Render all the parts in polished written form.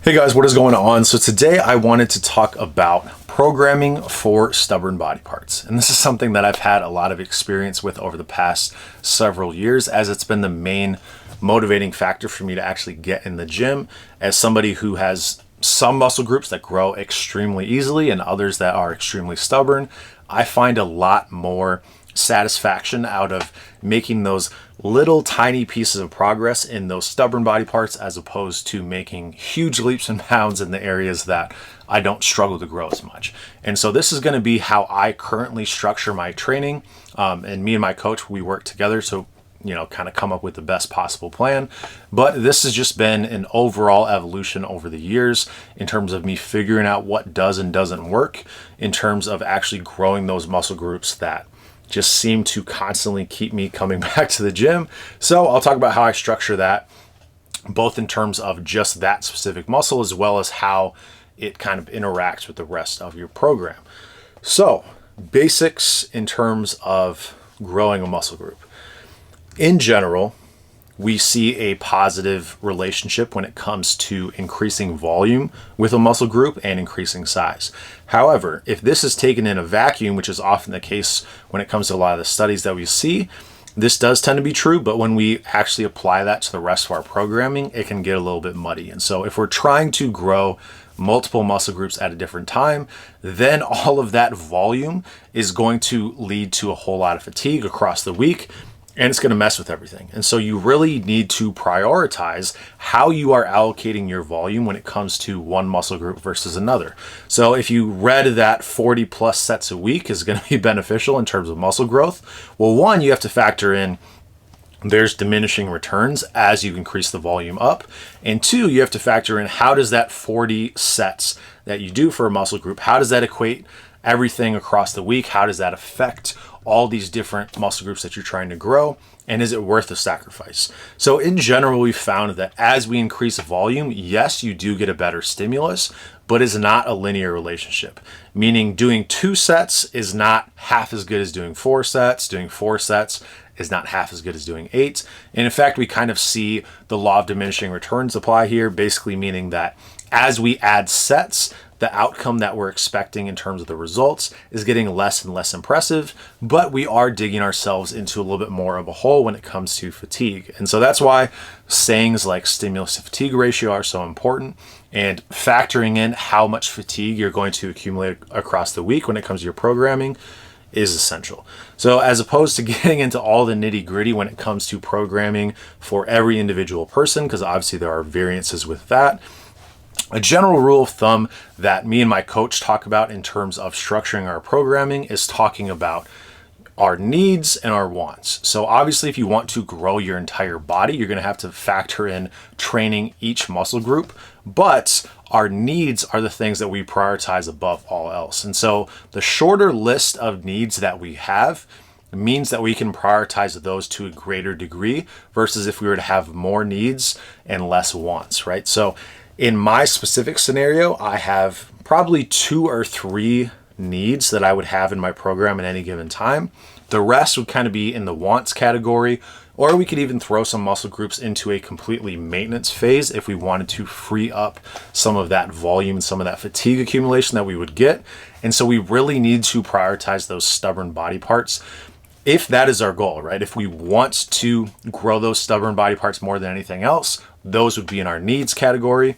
Hey guys, what is going on? So today I wanted to talk about programming for stubborn body parts. And this is something that I've had a lot of experience with over the past several years, as it's been the main motivating factor for me to actually get in the gym, as somebody who has some muscle groups that grow extremely easily and others that are extremely stubborn. I find a lot more satisfaction out of making those little tiny pieces of progress in those stubborn body parts, as opposed to making huge leaps and bounds in the areas that I don't struggle to grow as much. And so this is going to be how I currently structure my training. And me and my coach, we work together to kind of come up with the best possible plan. But this has just been an overall evolution over the years in terms of me figuring out what does and doesn't work in terms of actually growing those muscle groups that just seem to constantly keep me coming back to the gym. So I'll talk about how I structure that, both in terms of just that specific muscle, as well as how it kind of interacts with the rest of your program. So basics in terms of growing a muscle group. In general, we see a positive relationship when it comes to increasing volume with a muscle group and increasing size. However, if this is taken in a vacuum, which is often the case when it comes to a lot of the studies that we see, this does tend to be true, but when we actually apply that to the rest of our programming, it can get a little bit muddy. And so if we're trying to grow multiple muscle groups at a different time, then all of that volume is going to lead to a whole lot of fatigue across the week, and it's going to mess with everything. And so you really need to prioritize how you are allocating your volume when it comes to one muscle group versus another. So if you read that 40 plus sets a week is going to be beneficial in terms of muscle growth, well, one, you have to factor in there's diminishing returns as you increase the volume up. And two, you have to factor in how does that 40 sets that you do for a muscle group, how does that equate everything across the week? How does that affect all these different muscle groups that you're trying to grow? And is it worth the sacrifice? So in general, we've found that as we increase volume, yes, you do get a better stimulus, but it's not a linear relationship. Meaning doing 2 sets is not half as good as doing 4 sets. Doing 4 sets is not half as good as doing 8. And in fact, we kind of see the law of diminishing returns apply here, basically meaning that as we add sets, the outcome that we're expecting in terms of the results is getting less and less impressive, but we are digging ourselves into a little bit more of a hole when it comes to fatigue. And so that's why sayings like stimulus to fatigue ratio are so important, and factoring in how much fatigue you're going to accumulate across the week when it comes to your programming is essential. So as opposed to getting into all the nitty gritty when it comes to programming for every individual person, because obviously there are variances with that, a general rule of thumb that me and my coach talk about in terms of structuring our programming is talking about our needs and our wants. So obviously, if you want to grow your entire body, you're going to have to factor in training each muscle group, but our needs are the things that we prioritize above all else. And so the shorter list of needs that we have means that we can prioritize those to a greater degree versus if we were to have more needs and less wants, right? So in my specific scenario, I have probably 2 or 3 needs that I would have in my program at any given time. The rest would kind of be in the wants category, or we could even throw some muscle groups into a completely maintenance phase if we wanted to free up some of that volume and some of that fatigue accumulation that we would get. And so we really need to prioritize those stubborn body parts if that is our goal, right? If we want to grow those stubborn body parts more than anything else, those would be in our needs category.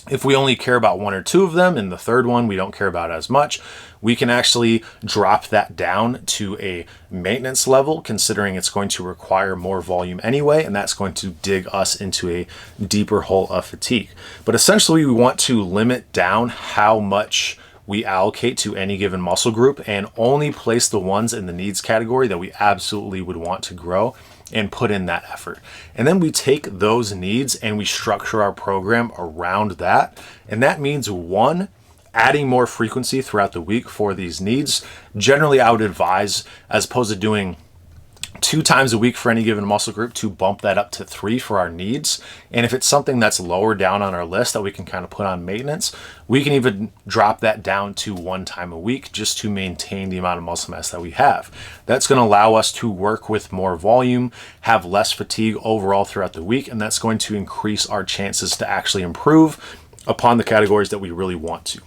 If we only care about 1 or 2 of them, and the third one we don't care about as much, we can actually drop that down to a maintenance level, considering it's going to require more volume anyway, and that's going to dig us into a deeper hole of fatigue. But essentially, we want to limit down how much we allocate to any given muscle group and only place the ones in the needs category that we absolutely would want to grow and put in that effort. And then we take those needs and we structure our program around that. And that means, one, adding more frequency throughout the week for these needs. Generally, I would advise, as opposed to doing 2 times a week for any given muscle group, to bump that up to 3 for our needs. And if it's something that's lower down on our list that we can kind of put on maintenance, we can even drop that down to 1 time a week just to maintain the amount of muscle mass that we have. That's going to allow us to work with more volume, have less fatigue overall throughout the week, and that's going to increase our chances to actually improve upon the categories that we really want to.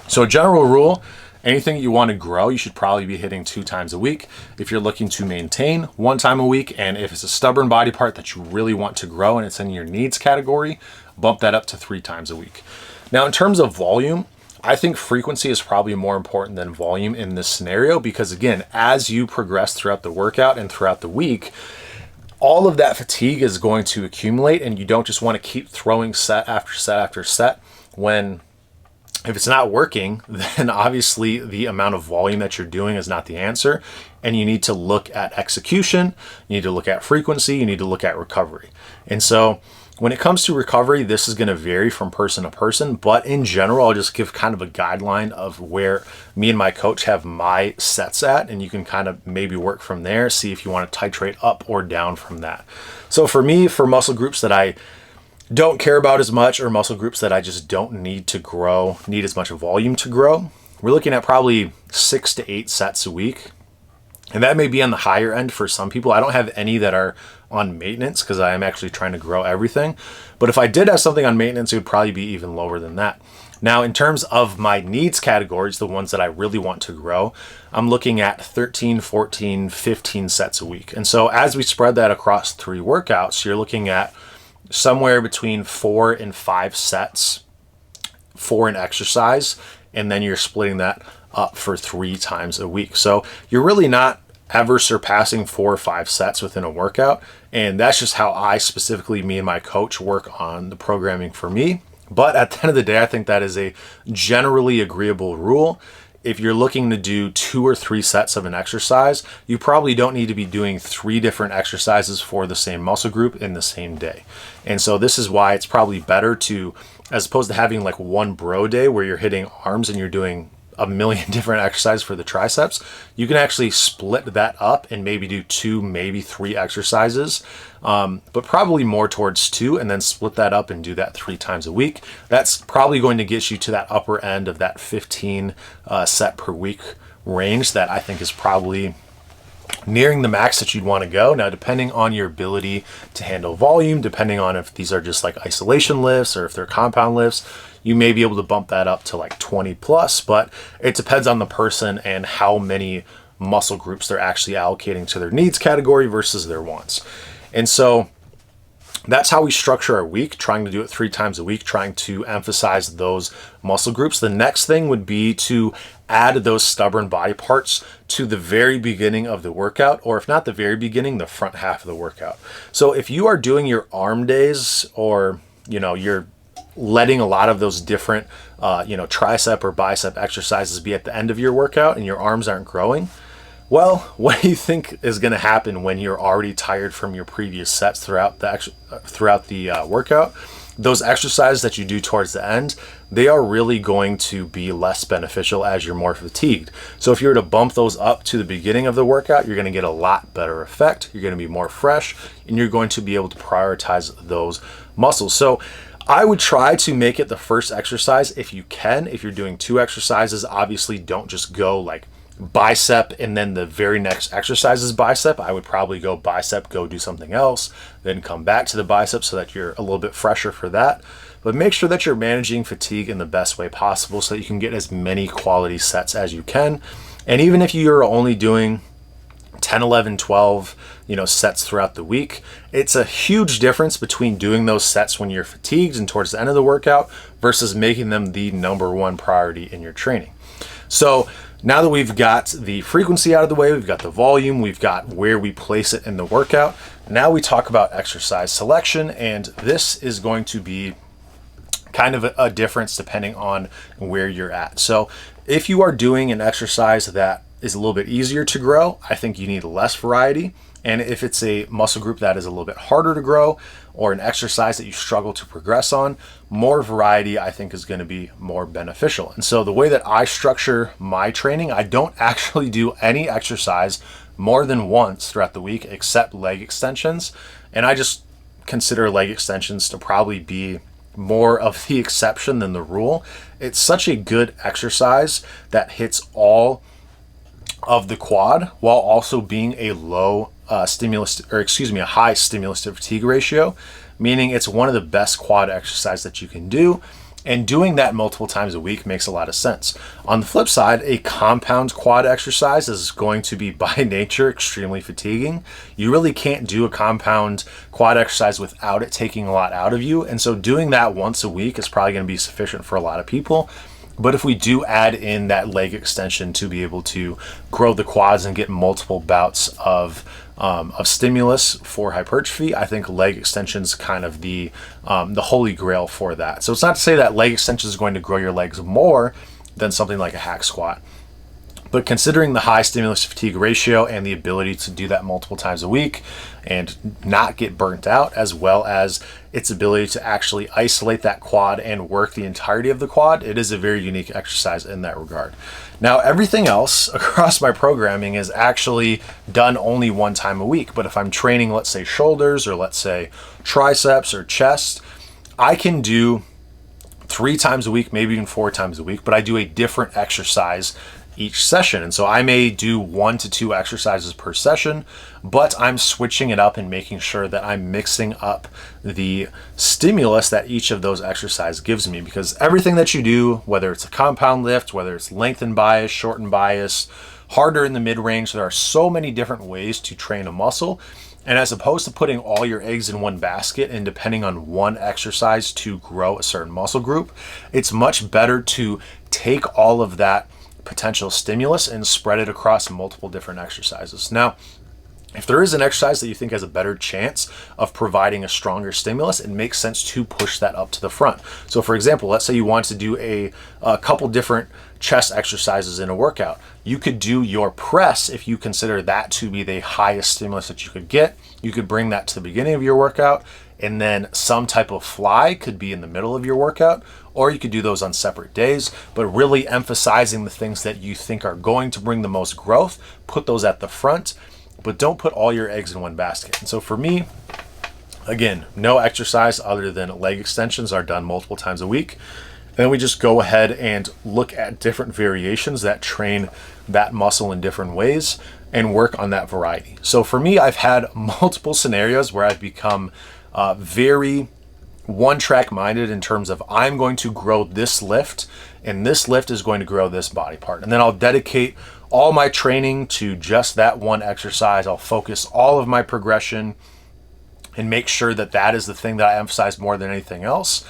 So a general rule, anything you want to grow, you should probably be hitting 2 times a week. If you're looking to maintain, 1 time a week. And if it's a stubborn body part that you really want to grow and it's in your needs category, bump that up to 3 times a week. Now, in terms of volume, I think frequency is probably more important than volume in this scenario because, again, as you progress throughout the workout and throughout the week, all of that fatigue is going to accumulate, and you don't just want to keep throwing set after set after set when if it's not working, then obviously the amount of volume that you're doing is not the answer. And you need to look at execution, you need to look at frequency, you need to look at recovery. And so when it comes to recovery, this is going to vary from person to person, but in general, I'll just give kind of a guideline of where me and my coach have my sets at, and you can kind of maybe work from there, see if you want to titrate up or down from that. So for me, for muscle groups that I don't care about as much or muscle groups that I just don't need to grow, need as much volume to grow, we're looking at probably 6 to 8 sets a week. And that may be on the higher end for some people. I don't have any that are on maintenance because I am actually trying to grow everything. But if I did have something on maintenance, it would probably be even lower than that. Now, in terms of my needs categories, the ones that I really want to grow, I'm looking at 13, 14, 15 sets a week. And so as we spread that across 3 workouts, you're looking at somewhere between 4 and 5 sets for an exercise. And then you're splitting that up for 3 times a week. So you're really not ever surpassing 4 or 5 sets within a workout. And that's just how I specifically, me and my coach, work on the programming for me. But at the end of the day, I think that is a generally agreeable rule. If you're looking to do 2 or 3 sets of an exercise, you probably don't need to be doing 3 different exercises for the same muscle group in the same day. And so this is why it's probably better to, as opposed to having like one bro day where you're hitting arms and you're doing a million different exercises for the triceps, you can actually split that up and maybe do 2, maybe 3 exercises, but probably more towards 2, and then split that up and do that 3 times a week. That's probably going to get you to that upper end of that 15 set per week range that I think is probably nearing the max that you'd want to go. Now, depending on your ability to handle volume, depending on if these are just like isolation lifts or if they're compound lifts, you may be able to bump that up to like 20 plus, but it depends on the person and how many muscle groups they're actually allocating to their needs category versus their wants. And so that's how we structure our week, trying to do it 3 times a week, trying to emphasize those muscle groups. The next thing would be to add those stubborn body parts to the very beginning of the workout, or if not the very beginning, the front half of the workout. So if you are doing your arm days, or you're letting a lot of those different tricep or bicep exercises be at the end of your workout and your arms aren't growing, well, what do you think is going to happen when you're already tired from your previous sets throughout the workout? Those exercises that you do towards the end, they are really going to be less beneficial as you're more fatigued. So if you were to bump those up to the beginning of the workout, you're going to get a lot better effect. You're going to be more fresh, and you're going to be able to prioritize those muscles. So I would try to make it the first exercise if you can. If you're doing 2 exercises, obviously don't just go like bicep and then the very next exercise is bicep. I would probably go bicep, go do something else, then come back to the bicep so that you're a little bit fresher for that. But make sure that you're managing fatigue in the best way possible so that you can get as many quality sets as you can. And even if you're only doing 10, 11, 12, sets throughout the week, it's a huge difference between doing those sets when you're fatigued and towards the end of the workout versus making them the number 1 priority in your training. So now that we've got the frequency out of the way, we've got the volume, we've got where we place it in the workout, now we talk about exercise selection, and this is going to be kind of a difference depending on where you're at. So if you are doing an exercise that is a little bit easier to grow, I think you need less variety. And if it's a muscle group that is a little bit harder to grow, or an exercise that you struggle to progress on, more variety I think is going to be more beneficial. And so the way that I structure my training, I don't actually do any exercise more than once throughout the week except leg extensions. And I just consider leg extensions to probably be more of the exception than the rule. It's such a good exercise that hits all of the quad while also being a high stimulus to fatigue ratio, meaning it's one of the best quad exercises that you can do. And doing that multiple times a week makes a lot of sense. On the flip side, a compound quad exercise is going to be by nature extremely fatiguing. You really can't do a compound quad exercise without it taking a lot out of you. And so doing that once a week is probably going to be sufficient for a lot of people. But if we do add in that leg extension to be able to grow the quads and get multiple bouts of stimulus for hypertrophy, I think leg extension is kind of the holy grail for that. So it's not to say that leg extension is going to grow your legs more than something like a hack squat. But considering the high stimulus to fatigue ratio and the ability to do that multiple times a week and not get burnt out, as well as its ability to actually isolate that quad and work the entirety of the quad, it is a very unique exercise in that regard. Now, everything else across my programming is actually done only one time a week. But if I'm training, let's say shoulders, or let's say triceps or chest, I can do 3 times a week, maybe even 4 times a week, but I do a different exercise each session. And so I may do 1 to 2 exercises per session, but I'm switching it up and making sure that I'm mixing up the stimulus that each of those exercises gives me, because everything that you do, whether it's a compound lift, whether it's lengthen bias, shorten bias, harder in the mid-range, there are so many different ways to train a muscle. And as opposed to putting all your eggs in one basket and depending on one exercise to grow a certain muscle group, it's much better to take all of that potential stimulus and spread it across multiple different exercises. Now, if there is an exercise that you think has a better chance of providing a stronger stimulus, it makes sense to push that up to the front. So for example, let's say you want to do a couple different chest exercises in a workout. You could do your press if you consider that to be the highest stimulus that you could get. You could bring that to the beginning of your workout, and then some type of fly could be in the middle of your workout, or you could do those on separate days, but really emphasizing the things that you think are going to bring the most growth, put those at the front, but don't put all your eggs in one basket. And so for me, again, no exercise other than leg extensions are done multiple times a week. And then we just go ahead and look at different variations that train that muscle in different ways and work on that variety. So for me, I've had multiple scenarios where I've become very one-track minded in terms of I'm going to grow this lift, and this lift is going to grow this body part. And then I'll dedicate all my training to just that one exercise. I'll focus all of my progression and make sure that that is the thing that I emphasize more than anything else.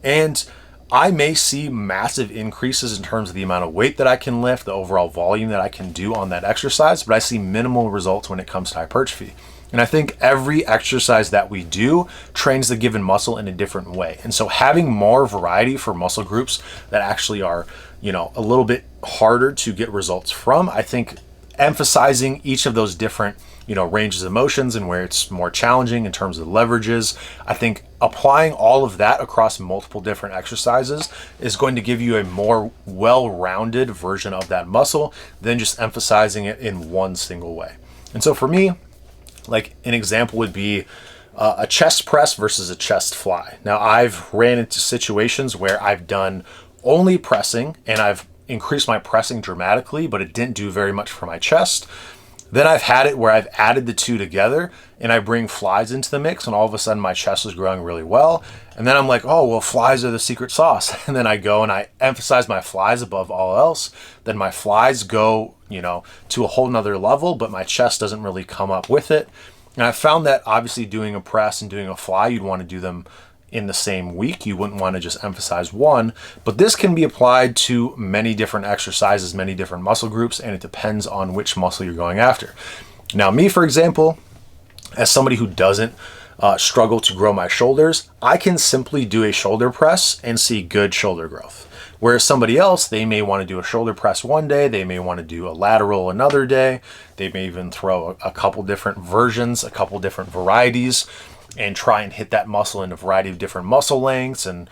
And I may see massive increases in terms of the amount of weight that I can lift, the overall volume that I can do on that exercise, but I see minimal results when it comes to hypertrophy. And I think every exercise that we do trains the given muscle in a different way. And so having more variety for muscle groups that actually are, a little bit harder to get results from, I think emphasizing each of those different, ranges of motions and where it's more challenging in terms of leverages, I think applying all of that across multiple different exercises is going to give you a more well-rounded version of that muscle than just emphasizing it in one single way. And so for me, like an example would be a chest press versus a chest fly. Now, I've ran into situations where I've done only pressing and I've increased my pressing dramatically, but it didn't do very much for my chest. Then I've had it where I've added the two together and I bring flies into the mix, and all of a sudden my chest is growing really well. And then I'm like, oh, well, flies are the secret sauce. And then I go and I emphasize my flies above all else. Then my flies go, to a whole nother level, but my chest doesn't really come up with it. And I found that obviously doing a press and doing a fly, you'd want to do them in the same week. You wouldn't want to just emphasize one, but this can be applied to many different exercises, many different muscle groups, and it depends on which muscle you're going after. Now, me, for example, as somebody who doesn't struggle to grow my shoulders, I can simply do a shoulder press and see good shoulder growth. Whereas somebody else, they may want to do a shoulder press one day, they may want to do a lateral another day, they may even throw a couple different versions, a couple different varieties, and try and hit that muscle in a variety of different muscle lengths and,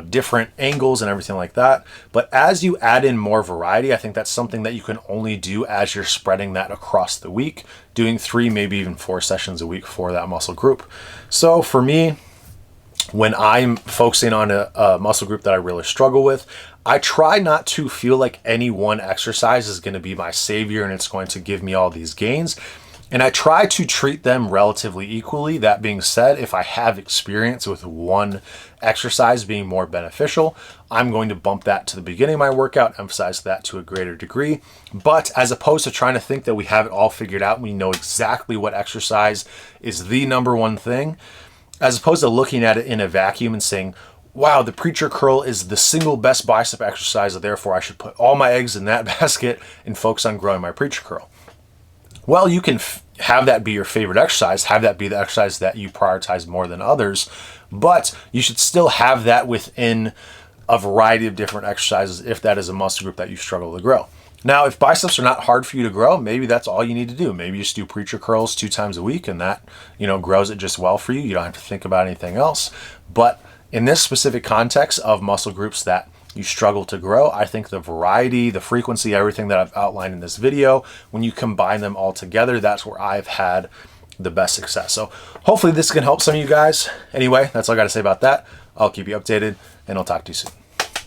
different angles and everything like that. But as you add in more variety, I think that's something that you can only do as you're spreading that across the week, doing 3, maybe even 4 sessions a week for that muscle group. So for me, when I'm focusing on a muscle group that I really struggle with, I try not to feel like any one exercise is going to be my savior and it's going to give me all these gains. And I try to treat them relatively equally. That being said, if I have experience with one exercise being more beneficial, I'm going to bump that to the beginning of my workout, emphasize that to a greater degree. But as opposed to trying to think that we have it all figured out, we know exactly what exercise is the number one thing, as opposed to looking at it in a vacuum and saying, wow, the preacher curl is the single best bicep exercise, therefore I should put all my eggs in that basket and focus on growing my preacher curl. Well, you can have that be your favorite exercise, have that be the exercise that you prioritize more than others, but you should still have that within a variety of different exercises if that is a muscle group that you struggle to grow. Now, if biceps are not hard for you to grow, maybe that's all you need to do. Maybe you just do preacher curls 2 times a week and that, grows it just well for you. You don't have to think about anything else. But in this specific context of muscle groups that you struggle to grow, I think the variety, the frequency, everything that I've outlined in this video, when you combine them all together, that's where I've had the best success. So hopefully this can help some of you guys. Anyway, that's all I got to say about that. I'll keep you updated and I'll talk to you soon.